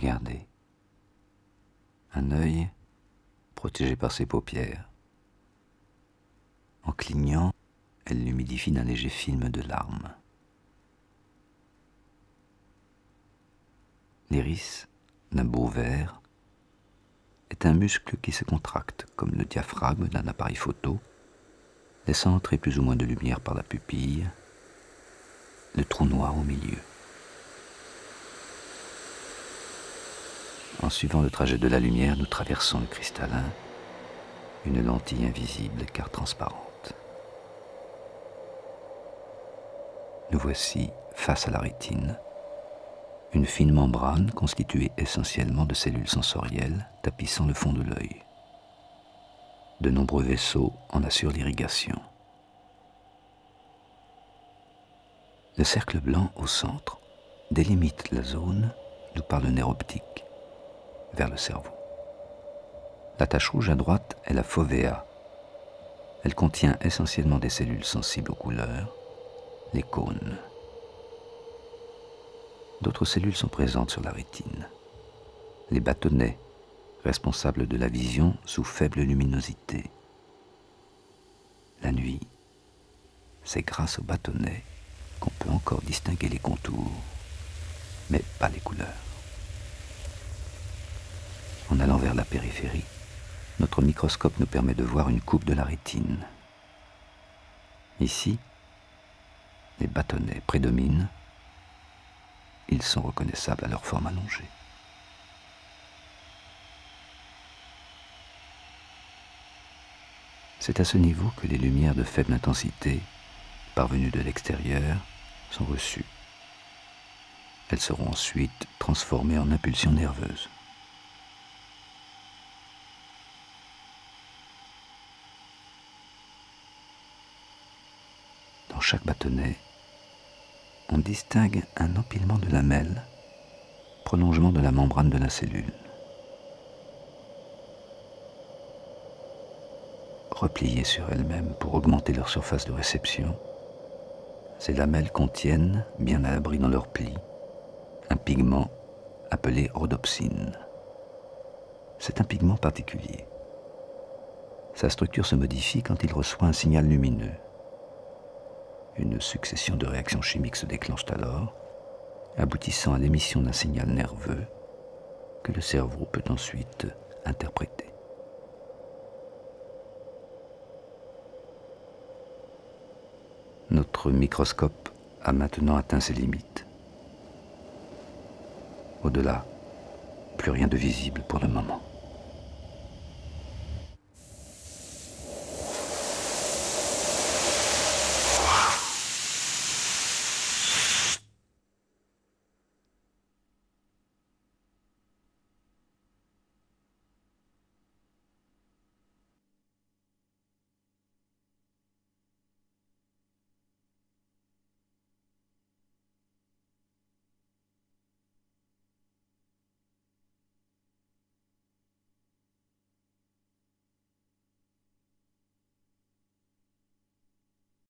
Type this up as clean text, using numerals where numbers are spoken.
regarder. Un œil protégé par ses paupières. En clignant, elle l'humidifie d'un léger film de larmes. L'iris, d'un beau vert, est un muscle qui se contracte comme le diaphragme d'un appareil photo, laissant entrer plus ou moins de lumière par la pupille, le trou noir au milieu. En suivant le trajet de la lumière, nous traversons le cristallin, une lentille invisible car transparente. Nous voici face à la rétine, une fine membrane constituée essentiellement de cellules sensorielles tapissant le fond de l'œil. De nombreux vaisseaux en assurent l'irrigation. Le cercle blanc au centre délimite la zone d'où part le nerf optique, vers le cerveau. La tache rouge à droite est la fovea. Elle contient essentiellement des cellules sensibles aux couleurs, les cônes. D'autres cellules sont présentes sur la rétine. Les bâtonnets, responsables de la vision sous faible luminosité. La nuit, c'est grâce aux bâtonnets qu'on peut encore distinguer les contours, mais pas les couleurs. En allant vers la périphérie, notre microscope nous permet de voir une coupe de la rétine. Ici, les bâtonnets prédominent. Ils sont reconnaissables à leur forme allongée. C'est à ce niveau que les lumières de faible intensité, parvenues de l'extérieur, sont reçues. Elles seront ensuite transformées en impulsions nerveuses. Dans chaque bâtonnet, on distingue un empilement de lamelles, prolongement de la membrane de la cellule. Repliées sur elles-mêmes pour augmenter leur surface de réception, ces lamelles contiennent, bien à l'abri dans leurs plis, un pigment appelé rhodopsine. C'est un pigment particulier. Sa structure se modifie quand il reçoit un signal lumineux. Une succession de réactions chimiques se déclenche alors, aboutissant à l'émission d'un signal nerveux que le cerveau peut ensuite interpréter. Notre microscope a maintenant atteint ses limites. Au-delà, plus rien de visible pour le moment.